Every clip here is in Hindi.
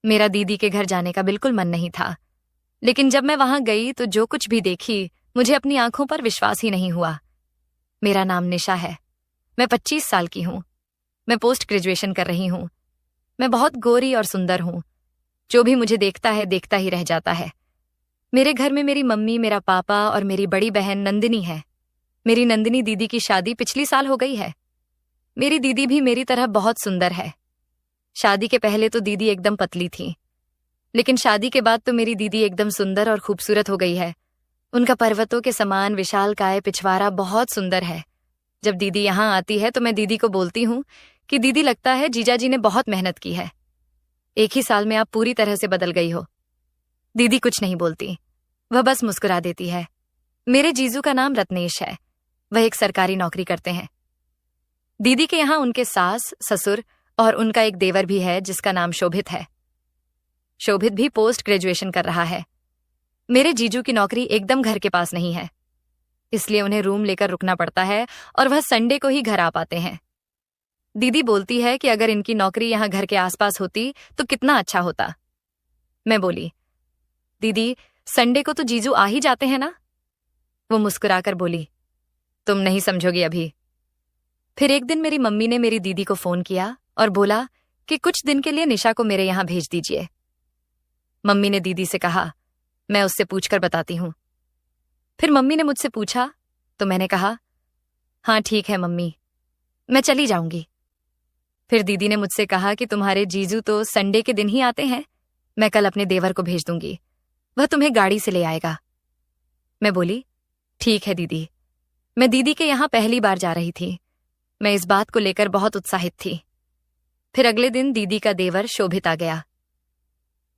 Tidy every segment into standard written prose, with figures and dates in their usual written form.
मेरा दीदी के घर जाने का बिल्कुल मन नहीं था, लेकिन जब मैं वहां गई तो जो कुछ भी देखी मुझे अपनी आंखों पर विश्वास ही नहीं हुआ। मेरा नाम निशा है। मैं 25 साल की हूं। मैं पोस्ट ग्रेजुएशन कर रही हूं। मैं बहुत गोरी और सुंदर हूं। जो भी मुझे देखता है देखता ही रह जाता है। मेरे घर में मेरी मम्मी, मेरा पापा और मेरी बड़ी बहन नंदिनी है। मेरी नंदिनी दीदी की शादी पिछली साल हो गई है। मेरी दीदी भी मेरी तरह बहुत सुंदर है। शादी के पहले तो दीदी एकदम पतली थी, लेकिन शादी के बाद तो मेरी दीदी एकदम सुंदर और खूबसूरत हो गई है। उनका पर्वतों के समान विशालकाय पिछवाड़ा बहुत सुंदर है। जब दीदी यहाँ आती है तो मैं दीदी को बोलती हूँ कि दीदी, लगता है जीजा जी ने बहुत मेहनत की है। एक ही साल में आप पूरी तरह से बदल गई हो। दीदी कुछ नहीं बोलती, वह बस मुस्कुरा देती है। मेरे जीजू का नाम रत्नेश है। वह एक सरकारी नौकरी करते हैं। दीदी के यहाँ उनके सास, ससुर और उनका एक देवर भी है जिसका नाम शोभित है। शोभित भी पोस्ट ग्रेजुएशन कर रहा है। मेरे जीजू की नौकरी एकदम घर के पास नहीं है, इसलिए उन्हें रूम लेकर रुकना पड़ता है और वह संडे को ही घर आ पाते हैं। दीदी बोलती है कि अगर इनकी नौकरी यहाँ घर के आसपास होती तो कितना अच्छा होता। मैं बोली, दीदी संडे को तो जीजू आ ही जाते हैं ना। वो मुस्कुराकर बोली, तुम नहीं समझोगी अभी। फिर एक दिन मेरी मम्मी ने मेरी दीदी को फोन किया और बोला कि कुछ दिन के लिए निशा को मेरे यहाँ भेज दीजिए। मम्मी ने दीदी से कहा, मैं उससे पूछकर बताती हूँ। फिर मम्मी ने मुझसे पूछा तो मैंने कहा, हाँ ठीक है मम्मी, मैं चली जाऊंगी। फिर दीदी ने मुझसे कहा कि तुम्हारे जीजू तो संडे के दिन ही आते हैं, मैं कल अपने देवर को भेज दूंगी, वह तुम्हें गाड़ी से ले आएगा। मैं बोली, ठीक है दीदी। मैं दीदी के यहाँ पहली बार जा रही थी। मैं इस बात को लेकर बहुत उत्साहित थी। फिर अगले दिन दीदी का देवर शोभित आ गया।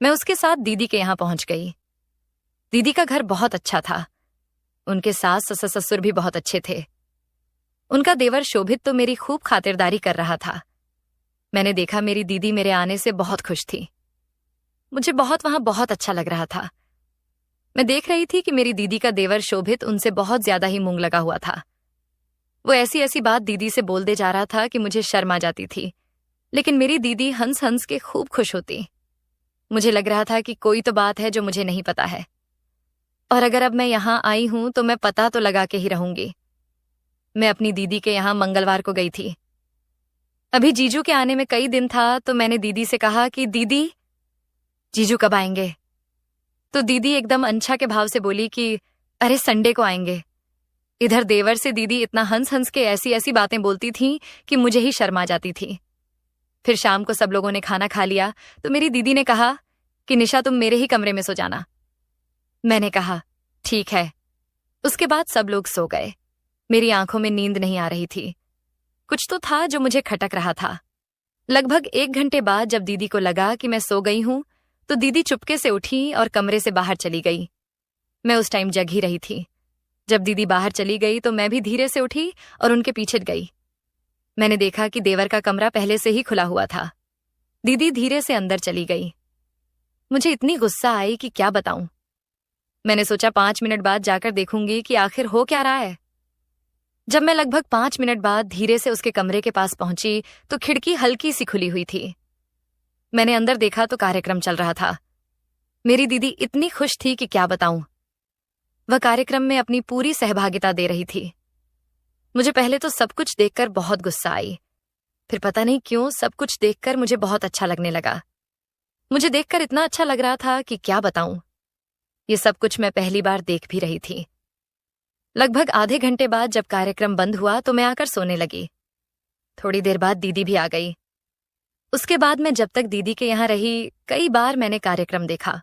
मैं उसके साथ दीदी के यहाँ पहुंच गई। दीदी का घर बहुत अच्छा था। उनके सास ससुर भी बहुत अच्छे थे। उनका देवर शोभित तो मेरी खूब खातिरदारी कर रहा था। मैंने देखा मेरी दीदी मेरे आने से बहुत खुश थी। मुझे वहां बहुत अच्छा लग रहा था। मैं देख रही थी कि मेरी दीदी का देवर शोभित उनसे बहुत ज्यादा ही मूंग लगा हुआ था। वो ऐसी ऐसी बात दीदी से बोल दे जा रहा था कि मुझे शर्म आ जाती थी, लेकिन मेरी दीदी हंस हंस के खूब खुश होती। मुझे लग रहा था कि कोई तो बात है जो मुझे नहीं पता है, और अगर अब मैं यहाँ आई हूं तो मैं पता तो लगा के ही रहूंगी। मैं अपनी दीदी के यहाँ मंगलवार को गई थी। अभी जीजू के आने में कई दिन था तो मैंने दीदी से कहा कि दीदी, जीजू कब आएंगे? तो दीदी एकदम अंछा के भाव से बोली कि अरे संडे को आएंगे। इधर देवर से दीदी इतना हंस हंस के ऐसी ऐसी बातें बोलती थीं कि मुझे ही शर्म आ जाती थी। फिर शाम को सब लोगों ने खाना खा लिया तो मेरी दीदी ने कहा कि निशा तुम मेरे ही कमरे में सो जाना। मैंने कहा ठीक है। उसके बाद सब लोग सो गए। मेरी आंखों में नींद नहीं आ रही थी। कुछ तो था जो मुझे खटक रहा था। लगभग 1 घंटे बाद जब दीदी को लगा कि मैं सो गई हूं तो दीदी चुपके से उठी और कमरे से बाहर चली गई। मैं उस टाइम जग ही रही थी। जब दीदी बाहर चली गई तो मैं भी धीरे से उठी और उनके पीछे गई। मैंने देखा कि देवर का कमरा पहले से ही खुला हुआ था। दीदी धीरे से अंदर चली गई। मुझे इतनी गुस्सा आई कि क्या बताऊं। मैंने सोचा 5 मिनट बाद जाकर देखूंगी कि आखिर हो क्या रहा है। जब मैं लगभग 5 मिनट बाद धीरे से उसके कमरे के पास पहुंची तो खिड़की हल्की सी खुली हुई थी। मैंने अंदर देखा तो कार्यक्रम चल रहा था। मेरी दीदी इतनी खुश थी कि क्या बताऊं। वह कार्यक्रम में अपनी पूरी सहभागिता दे रही थी। मुझे पहले तो सब कुछ देखकर बहुत गुस्सा आई, फिर पता नहीं क्यों सब कुछ देखकर मुझे बहुत अच्छा लगने लगा। मुझे देखकर इतना अच्छा लग रहा था कि क्या बताऊं। ये सब कुछ मैं पहली बार देख भी रही थी। लगभग आधे घंटे बाद जब कार्यक्रम बंद हुआ तो मैं आकर सोने लगी। थोड़ी देर बाद दीदी भी आ गई। उसके बाद मैं जब तक दीदी के यहाँ रही कई बार मैंने कार्यक्रम देखा।